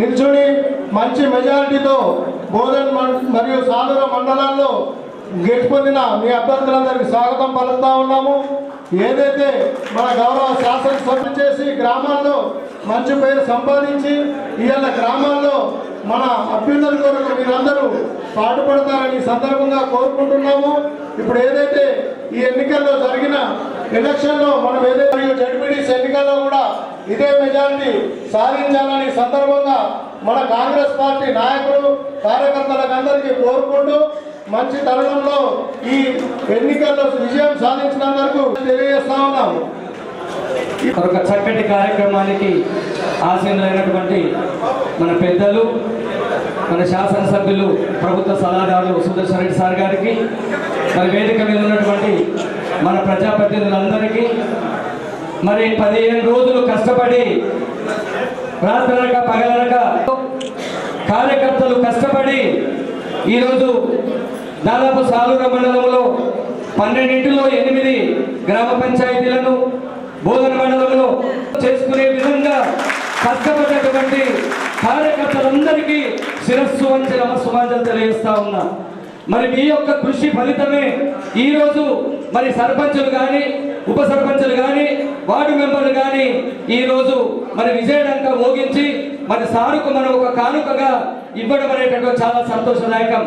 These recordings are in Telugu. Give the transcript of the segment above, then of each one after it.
నిల్చుని మంచి మెజారిటీతో బోధన్ మరియు సాలూరు మండలాల్లో గెలుపొందిన మీ అభ్యర్థులందరికీ స్వాగతం పలుకుతా ఉన్నాము. ఏదైతే మన గౌరవ శాసనసభ చేసి గ్రామాల్లో మంచి పేరు సంపాదించి ఇవాళ గ్రామాల్లో మన అభ్యున్నతి కొరకు మీరందరూ పాటుపడతారని సందర్భంగా కోరుకుంటున్నాము. ఇప్పుడు ఏదైతే ఈ ఎన్నికల్లో జరిగిన ఎలక్షన్లో మనం ఏదైతే జడ్పీటీసీ ఎన్నికల్లో కూడా ఇదే మెజారిటీ సాధించాలని సందర్భంగా మన కాంగ్రెస్ పార్టీ నాయకులు కార్యకర్తలకు అందరికీ కోరుకుంటూ మంచి తరుణంలో ఈ ఎన్నికల్లో విజయం సాధించినందుకు తెలియజేస్తా ఉన్నాము. ఒక చక్కటి కార్యక్రమానికి ఆసీనులైనటువంటి మన పెద్దలు, మన శాసనసభ్యులు, ప్రభుత్వ సలహాదారులు సుదర్శన్ రెడ్డి సార్ గారికి, మరి వేదిక మీద ఉన్నటువంటి మన ప్రజాప్రతినిధులందరికీ, మరి 15 రోజులు కష్టపడి రాత్రనక పగలనక కార్యకర్తలు కష్టపడి ఈరోజు దాదాపు సాలూరు మండలంలో 12లో 8 గ్రామ పంచాయతీలను బోధన మండలంలో చేసుకునే విధంగా కష్టపడినటువంటి కార్యకర్తలందరికీ శిరస్సు వంచి నమస్సుమాంజలు తెలియజేస్తా ఉన్నా. మరి మీ యొక్క కృషి ఫలితమే ఈరోజు మరి సర్పంచులు కానీ, ఉప సర్పంచులు కానీ, వార్డు మెంబర్లు కానీ ఈరోజు మరి విజయడంక మోగించి మరి సారుకు మనం ఒక కానుకగా ఇవ్వడం అనేటటువంటి చాలా సంతోషదాయకం.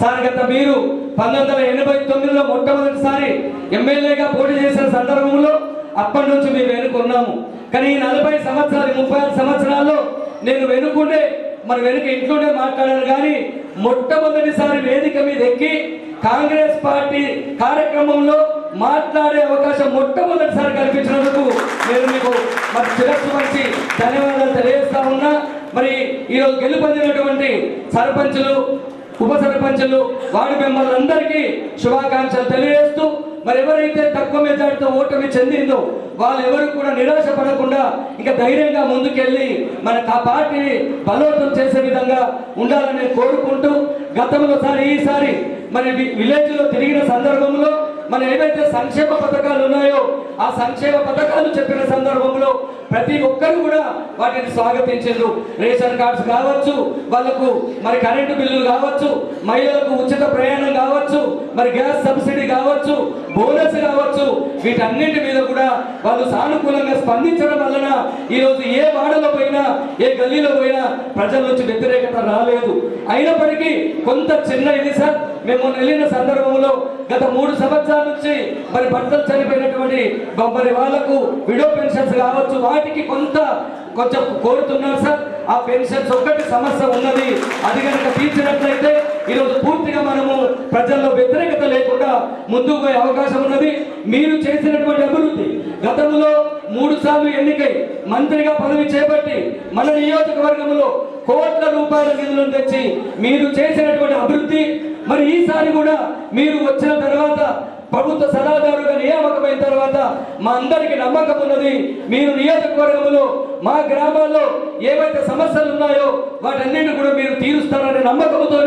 సార్ గత మీరు 1989లో మొట్టమొదటిసారి ఎమ్మెల్యేగా పోటీ చేసిన సందర్భంలో అప్పటి నుంచి మేము వెనుకున్నాము. కానీ 40 సంవత్సరాలు 36 సంవత్సరాల్లో నేను వెనుకుంటే మరి వెనుక ఇంట్లోనే మాట్లాడాను. కానీ మొట్టమొదటిసారి వేదిక మీద ఎక్కి కాంగ్రెస్ పార్టీ కార్యక్రమంలో మాట్లాడే అవకాశం మొట్టమొదటిసారి కల్పించినందుకు నేను మీకు మరి శిరస్సు వంచి ధన్యవాదాలు తెలియజేస్తా ఉన్నా. మరి ఈరోజు గెలుపొందినటువంటి సర్పంచులు, ఉప సర్పంచులు, వార్డు మెంబర్లందరికీ శుభాకాంక్షలు తెలియజేస్తూ మరి ఎవరైతే తక్కువ మెజార్టీతో ఓటమి చెందిందో వాళ్ళు ఎవరు కూడా నిరాశ పడకుండా ఇంకా ధైర్యంగా ముందుకెళ్ళి మన పార్టీని బలోపేతం చేసే విధంగా ఉండాలని కోరుకుంటూ, గతంలో ఈసారి మరి విలేజ్లో తిరిగిన సందర్భంలో మన ఏవైతే సంక్షేమ పథకాలు ఉన్నాయో ఆ సంక్షేమ పథకాలు చెప్పిన సందర్భంలో ప్రతి ఒక్కరు కూడా వాటిని స్వాగతించారు. రేషన్ కార్డ్స్ కావచ్చు, వాళ్ళకు మరి కరెంటు బిల్లులు కావచ్చు, మహిళలకు ఉచిత ప్రయాణం కావచ్చు, మరి గ్యాస్ సబ్సిడీ కావచ్చు, బోనస్ కావచ్చు, వీటన్నిటి మీద కూడా వాళ్ళు సానుకూలంగా స్పందించడం వలన ఈరోజు ఏ వాడలో పోయినా, ఏ గల్లీలో పోయినా ప్రజల నుంచి వ్యతిరేకత రాలేదు. అయినప్పటికీ కొంత చిన్న ఇది సార్, మేము వెళ్ళిన సందర్భంలో గత 3 సంవత్సరాల నుంచి మరి భర్తలు చనిపోయినటువంటి మరి వాళ్లకు విడో పెన్షన్స్ కావచ్చు, వాటికి కొంచెం కోరుతున్నారు సార్. ఆ పెన్షన్స్ ఒక్కటి సమస్య ఉన్నది, అది కనుక తీర్చినట్లయితే ఈరోజు పూర్తిగా మనము ప్రజల్లో వ్యతిరేకత లేకుండా ముందుకు పోయే అవకాశం ఉన్నది. మీరు చేసినటువంటి అభివృద్ధి, గతంలో 3 సార్లు ఎన్నికై మంత్రిగా పదవి చేపట్టి మన నియోజకవర్గంలో కోట్ల రూపాయల నిధులను తెచ్చి మీరు చేసినటువంటి అభివృద్ధి, మరి ఈసారి కూడా మీరు వచ్చిన తర్వాత ప్రభుత్వ సలహాదారుగా నియామకమైన తర్వాత మా అందరికీ నమ్మకం ఉన్నది. మీరు నియోజకవర్గంలో మా గ్రామాల్లో ఏవైతే సమస్యలు ఉన్నాయో వాటన్నిటిని కూడా మీరు తీరుస్తారనే నమ్మకంతో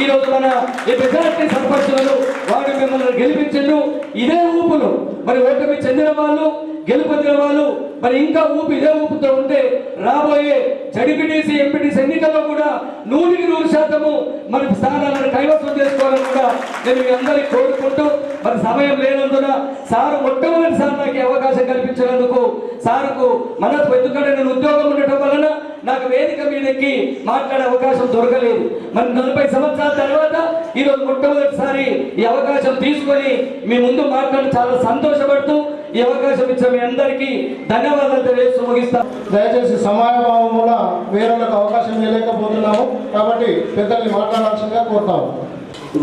ఈరోజు మన ఈ మెజారిటీ సర్పంచులను వాడు మిమ్మల్ని గెలిపించారు. ఇదే ఊపులో మరి ఓటమి చెందిన వాళ్ళు, గెలుపొందిన వాళ్ళు మరి ఇంకా ఇదే ఊపుతో ఉంటే రాబోయే జడ్పీటీసీ, ఎంపీటీసీ ఎన్నికల్లో కూడా 100% మరి స్థానాలను కైవసం చేసుకోవాలని కూడా నేను మీ అందరికీ కోరుకుంటూ, మరి సమయం లేనందున సారు మొట్టమొదటిసారి నాకు అవకాశం కల్పించినందుకు సారుకు మనసు, ఎందుకంటే నేను ఉద్యోగం ఉండటం వలన నాకు వేదిక మీదకి మాట్లాడే అవకాశం దొరకలేదు. మరి 40 సంవత్సరాల తర్వాత ఈరోజు మొట్టమొదటిసారి ఈ అవకాశం తీసుకొని మీ ముందు మాట్లాడి చాలా సంతోషపడుతూ ఈ అవకాశం ఇచ్చిన మీ అందరికీ ధన్యవాదాలు తెలియజేస్తూ ముగిస్తాను. దయచేసి సమయభావం వల్ల వేరొకరికి అవకాశం ఇవ్వలేకపోతున్నాము కాబట్టి పెద్దల్ని మాట్లాడాల్సిందిగా కోరుతాము.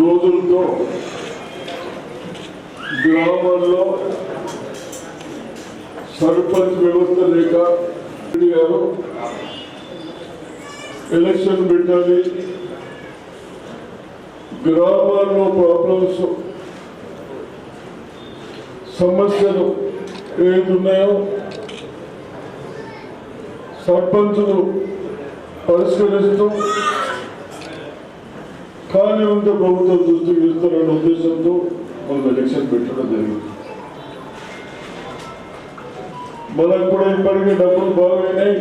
రోజులతో గ్రామాల్లో సర్పంచ్ వ్యవస్థ లేక గారు ఎలక్షన్ పెట్టాలి, గ్రామాల్లో ప్రాబ్లమ్స్ సమస్యలు ఏదున్నాయో సర్పంచులు పరిష్కరిస్తూ కానీ ఉంటే ప్రభుత్వం దృష్టికి ఇస్తారనే ఉద్దేశంతో మనం ఎలక్షన్ పెట్టడం జరిగింది. మనకు కూడా ఇప్పటికీ డబ్బులు బాగైనాయి,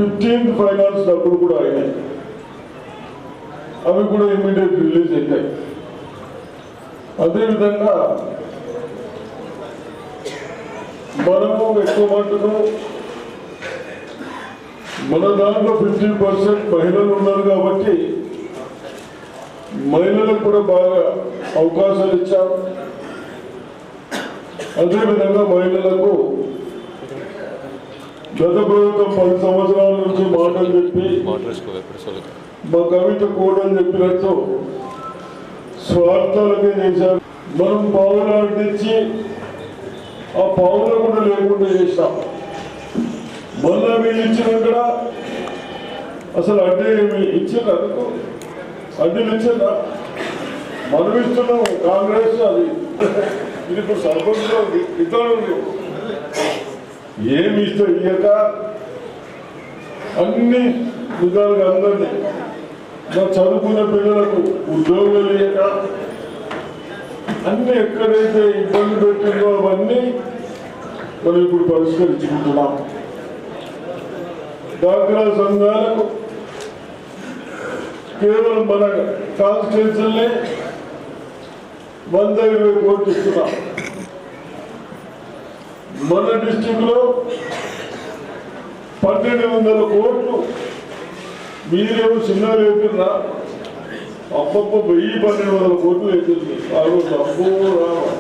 15th ఫైనాన్స్ డబ్బులు కూడా అయినాయి. అవి కూడా ఇమీడియట్ రిలీజ్ అవుతాయి. అదేవిధంగా మనము ఎక్కువ మట్టుకు మన దాంట్లో 50% మహిళలు ఉన్నారు కాబట్టి మహిళలకు కూడా బాగా అవకాశాలు ఇచ్చాం. అదేవిధంగా మహిళలకు గత ప్రభుత్వం 10 సంవత్సరాల నుంచి మాటలు చెప్పి మా కవిత కోడలు చెప్పినట్టు స్వార్థాలకే చేశారు. మనం పావులు అంటించి ఆ పావులు కూడా లేకుండా చేశాం. మళ్ళా వీళ్ళు ఇచ్చినాక అసలు అడ్డే ఇచ్చింది అనుకో, అడ్డీలు ఇచ్చిందా? మనం ఇస్తున్నాం కాంగ్రెస్. అది ఇది ఇప్పుడు సర్పంచ్లో ఇతరులు ఏమి ఇస్తే ఇయ్యక అన్ని విధాలుగా అందరినీ నా చదువుకునే పిల్లలకు ఉద్యోగాలు ఇయ్యక అన్ని ఎక్కడైతే ఇబ్బంది పెట్టిందో అవన్నీ మనం ఇప్పుడు పరిష్కరించుకుంటున్నాం. డాక్రా సంఘాలకు కేవలం మన కాన్స్టిట్యూన్సీలనే 120 కోట్లు ఇస్తున్నాం. మన డిస్టిక్ లో 1200 కోట్లు మీరేమో చిన్న లేకున్నా అప్పప్ప 1000-1200 కోట్లు అవుతుంది. ఆ రోజు అబ్బో రావా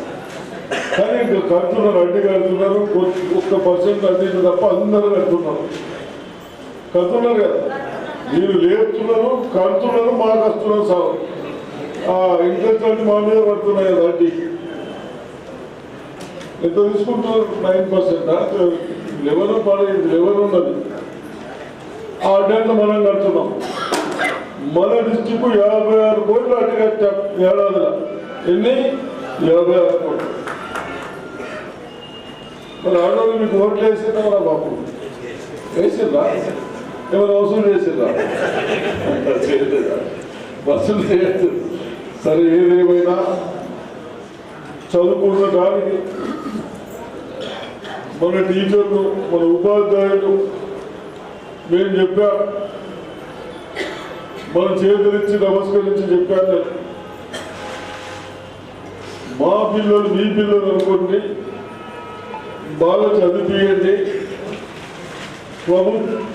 కానీ ఇంకా కడుతున్నారు, అడ్డు కడుతున్నారు. 1% అడ్డీ తప్ప అందరూ కడుతున్నారు కదా. మీరు లేపుతున్నారు, కడుతున్నారు, మాకు వస్తున్నారు. సార్ ఇంట్రెస్ట్ అన్ని మా మీద పడుతున్నాయి కదా. అడ్డీ ఎంత తీసుకుంటున్నారు? 9%. 11 ఉన్నది. ఆ అడ్డంలో మనం కడుతున్నాం. మన డిస్టిక్ 56 కోట్లు అడ్డు కట్టాం ఏడాదిలో. ఎన్ని? 56 కోట్లు. మరి ఆడవాళ్ళు మీకు ఓట్లు వేసిందా బాబు? వేసిందా? ఏమైనా అవసరం చేసిందా? బస్సులు చేయదు. సరే, ఏదేమైనా చదువుకున్న దానికి మన టీచర్లు, మన ఉపాధ్యాయులు మేము చెప్పాం, మనం చేతులిచ్చి నమస్కరించి చెప్పాను. మా పిల్లలు మీ పిల్లలు అనుకోండి, బాగా చదివియండి.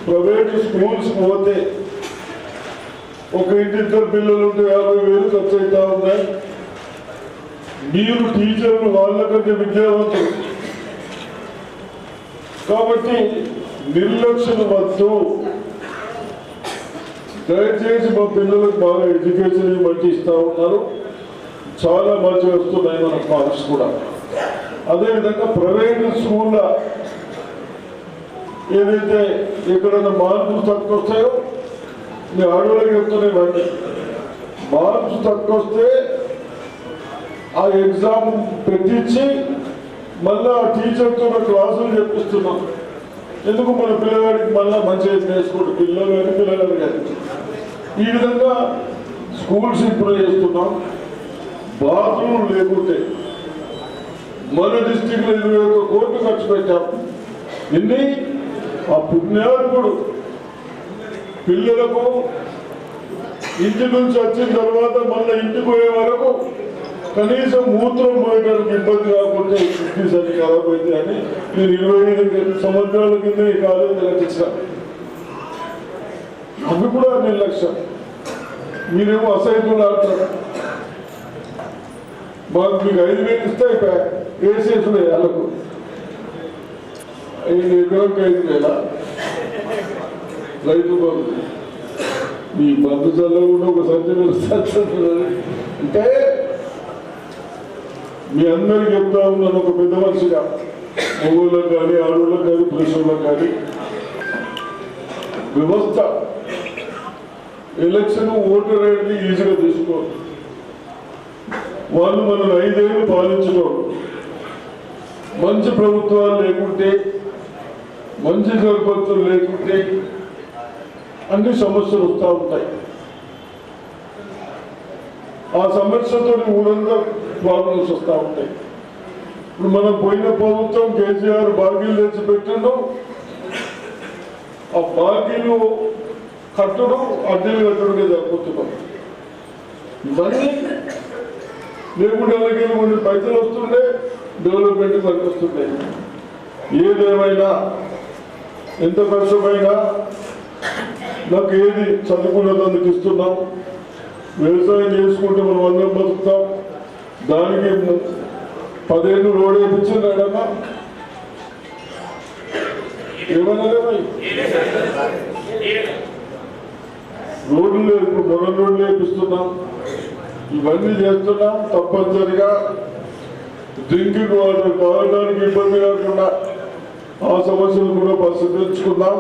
ప్రైవేట్ స్కూల్స్ పోతే ఒక ఇంటిద్దరు పిల్లలు ఉంటే 50,000 ఖర్చు అవుతా ఉన్నాయి. మీరు టీచర్లు వాళ్ళకంటే విద్యావంతులు కాబట్టి నిర్లక్ష్యం వద్దు. దయచేసి మా పిల్లలకు బాగా ఎడ్యుకేషన్ మంచి ఇస్తూ ఉన్నారు. చాలా మంచి వస్తున్నాయి మనకు మార్క్స్ కూడా. అదేవిధంగా ప్రైవేట్ స్కూళ్ళ ఏదైతే ఎక్కడైనా మార్కులు తక్కువ వస్తాయో మీ ఆడవాళ్ళకి చెప్తున్నాయి. మార్క్స్ తక్కువ వస్తే ఆ ఎగ్జామ్ పెట్టించి మళ్ళీ ఆ టీచర్తో క్లాసులు చెప్పిస్తున్నాం. ఎందుకు? మన పిల్లగాడికి మళ్ళీ మంచిగా నేర్చుకుంటే పిల్లలు కానీ పిల్లలు కానీ. ఈ విధంగా స్కూల్స్ ఇంప్రూవ్ చేస్తున్నాం. బాత్రూమ్ లేకుంటే మన డిస్టిక్లో 21 కోట్లు ఖర్చు పెట్టాం. ఎన్ని? ఆ పుణ్యాత్ముడు పిల్లలకు ఇంటి నుంచి వచ్చిన తర్వాత మళ్ళీ ఇంటికి పోయే వరకు కనీసం మూత్రం పోయడానికి ఇబ్బంది కాకుండా కిడ్నీస్ అని ఖరాబ్ అయితే అని నేను 25 సంవత్సరాల కింద ఈ కాలేజీ కట్టించిన. అవి కూడా నిర్లక్ష్యం. మీరేమో అసైన్మెంట్ ఆడతారు. మాకు మీకు 5,000 ఇస్తే వేసేసులే వాళ్ళకు 5,000 రైతు బంధు. మీ బంధు చల్లగా కూడా ఒక సంచలనం అంటే మీ అందరికి చెప్తా ఉన్నాను ఒక పెద్ద మనిషిగా, మగవాళ్ళకు కానీ ఆడవాళ్ళకు కానీ పురుషులకు కానీ వ్యవస్థ ఎలక్షన్ ఓటర్ అనేది ఈజీగా తీసుకోరు. వాళ్ళు మనల్ని 5 ఏళ్ళు పాలించుకోరు. మంచి ప్రభుత్వాలు లేకుంటే, మంచి సర్పంచులు లేకుంటే అన్ని సమస్యలు వస్తూ ఉంటాయి. ఆ సమస్యతో ఊరంతా ప్రాబ్లమ్స్ వస్తూ ఉంటాయి. ఇప్పుడు మనం పోయిన ప్రభుత్వం కేసీఆర్ బాకీలు తెచ్చిపెట్టిండు. ఆ బాకీలు కట్టడం అద్దెలు కట్టడమే జరుపుతున్నాం. ఇవన్నీ లేకుంటే ఎవరికైనా కొన్ని పైసలు వస్తుండే డెవలప్మెంట్ పనికి వస్తుండే. ఏదేమైనా ఎంత కష్టమైనా నాకు ఏది చదువుకున్నదానికి ఇస్తున్నాం. వ్యవసాయం చేసుకుంటే మనం అందరం బతుకుతాం. దానికి 10 ఏళ్ళు రోడ్ వేయించిందాడమ్మా ఏమన్నారే రోడ్లు లేదు, మొదటి రోడ్లు వేపిస్తున్నాం. ఇవన్నీ చేస్తున్నాం. తప్పనిసరిగా డ్రింకింగ్ వాటర్ తాగడానికి ఇబ్బంది కాకుండా ఆ సమస్యలు కూడా పరిశీలించుకుందాం.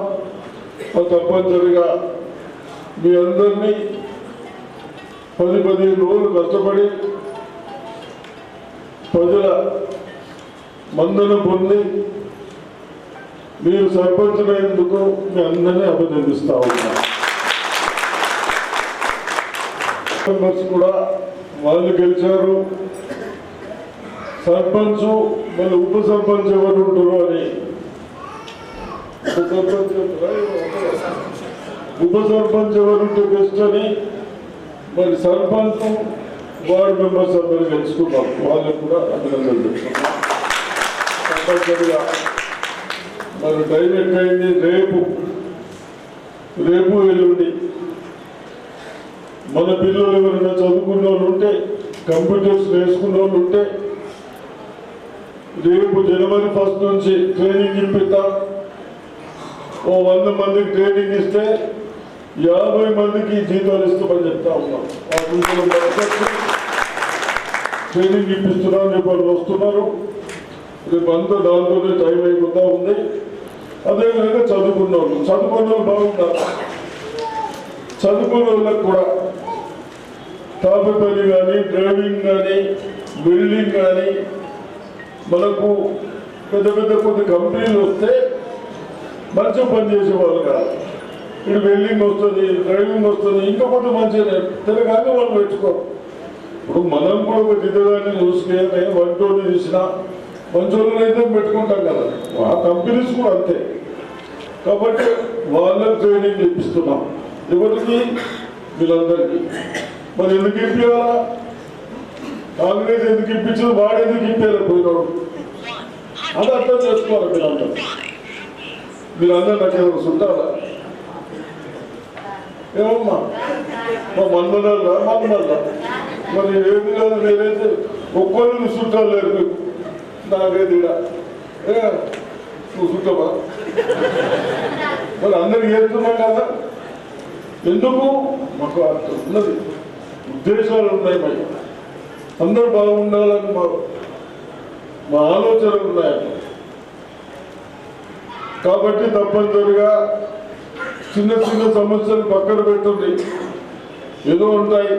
తప్పనిసరిగా మీ అందరినీ 10-15 రోజులు కష్టపడి ప్రజల మందన పొంది మీరు సర్పంచులైనందుకు మీ అందరినీ అభినందిస్తా ఉన్నాను. మెంబర్స్ కూడా వాళ్ళు గెలిచారు. సర్పంచ్ మళ్ళీ ఉప సర్పంచ్ ఎవరు ఉంటారు అని ఉప సర్పంచ్ ఎవరుంటే బెస్ట్ అని మరి సర్పంచ్ వార్డు మెంబర్స్ అందరూ గెలుచుకున్నాం. వాళ్ళకు కూడా అభినందనలు చెప్తున్నాం. తప్పనిసరిగా మరి టైం ఎక్కువైంది. రేపు ఎల్లుండి మన పిల్లలు ఎవరైనా చదువుకున్న వాళ్ళు ఉంటే, కంప్యూటర్స్ నేర్చుకున్న వాళ్ళు ఉంటే రేపు జనవరి 1 నుంచి ట్రైనింగ్ ఇప్పిస్తాం. 100 మందికి ట్రైనింగ్ ఇస్తే 50 మందికి జీతాలు ఇస్తామని చెప్తా ఉన్నాం. ట్రైనింగ్ ఇప్పిస్తున్నాం. రేపు వాళ్ళు వస్తున్నారు. రేపు అంతా దాంతోనే టైం అయిపోతా ఉంది. అదేవిధంగా చదువుకున్న వాళ్ళు బాగున్నారు. చదువుకున్న వాళ్ళకి కూడా తాపి పని కానీ, డ్రైవింగ్ కానీ, బిల్డింగ్ కానీ, మనకు పెద్ద కొన్ని కంపెనీలు వస్తే మంచిగా పనిచేసే వాళ్ళు కాదు. ఇప్పుడు వెల్డింగ్ వస్తుంది, డ్రైవింగ్ వస్తుంది, ఇంకా కొంత మంచిగా తెలంగాణ వాళ్ళు పెట్టుకోరు. ఇప్పుడు మనం కూడా ఒక దిద్దగాన్ని చూసుకుని వంటోళ్ళు తీసిన మంచోళ్ళని అయితే పెట్టుకుంటాం కదా. ఆ కంపెనీస్ కూడా అంతే. కాబట్టి వాళ్ళకి ట్రైనింగ్ ఇప్పిస్తున్నాం. ఎవరికి? వీళ్ళందరికీ. మరి ఎందుకు ఇప్పించాలా? కాంగ్రెస్ ఎందుకు ఇప్పించదు? వాడు ఎందుకు ఇప్పించాలి పోయినాడు? అది అర్థం చేసుకోవాలి. మీరందరూ నాకు ఏమైనా చుట్టాలా? ఏమమ్మా మా మన్మల్లా మరి ఏమి కాదు. నేనైతే ఒక్కరిని చుట్టాలు లేరు మీకు. నాకేది నువ్వు చుట్టవా? మరి అందరికి చేస్తున్నాం కదా. ఎందుకు? మాకు ఉన్నది ఉద్దేశాలు ఉన్నాయి. మరి అందరూ బాగుండాలని మా ఆలోచనలు ఉన్నాయి. కాబట్టి తప్పనిసరిగా చిన్న సమస్యలు పక్కన పెట్టుంది. ఏదో ఉంటాయి,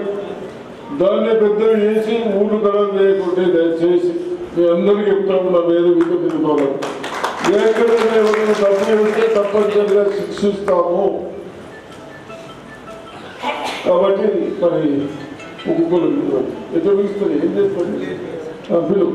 దాన్నే పెద్దవి చేసి ఊరు కలం చేయకుంటే దయచేసి మీ అందరికీ చెప్తా ఉన్నా. వేరే విధంగా తిరుగుతాను. ఎక్కడైనా ఎవరైనా తప్పు చేస్తే తప్పనిసరిగా శిక్షిస్తాము. కాబట్టి మరి ఒక్కొక్కరు ఎట్లా పిలుస్తుంది? ఏం చేస్తుంది? పిలువు.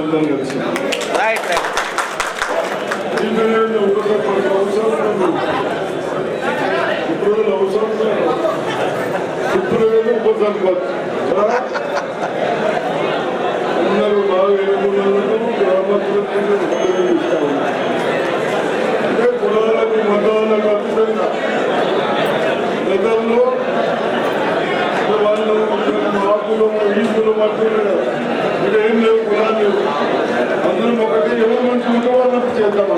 అందరం కలిసి ఒక్కొక్క అవసరం ఇప్పుడు అవసరం ఇప్పుడు ఉప సర్పంచ్ అందరూ బాగా ఎన్నుకున్నందుకు గ్రామస్తులకు ఇస్తాము. అంటే కులాలకు మతాలకు అతీతంగా గతంలో వాళ్ళు మార్పులు ఈసులు మట్టులు ఇక్కడ ఏం లేవు, కులాలు లేవు. అందరం ఒకటి ఎవరు మంచి ఉంటే వాళ్ళకి చేద్దాం.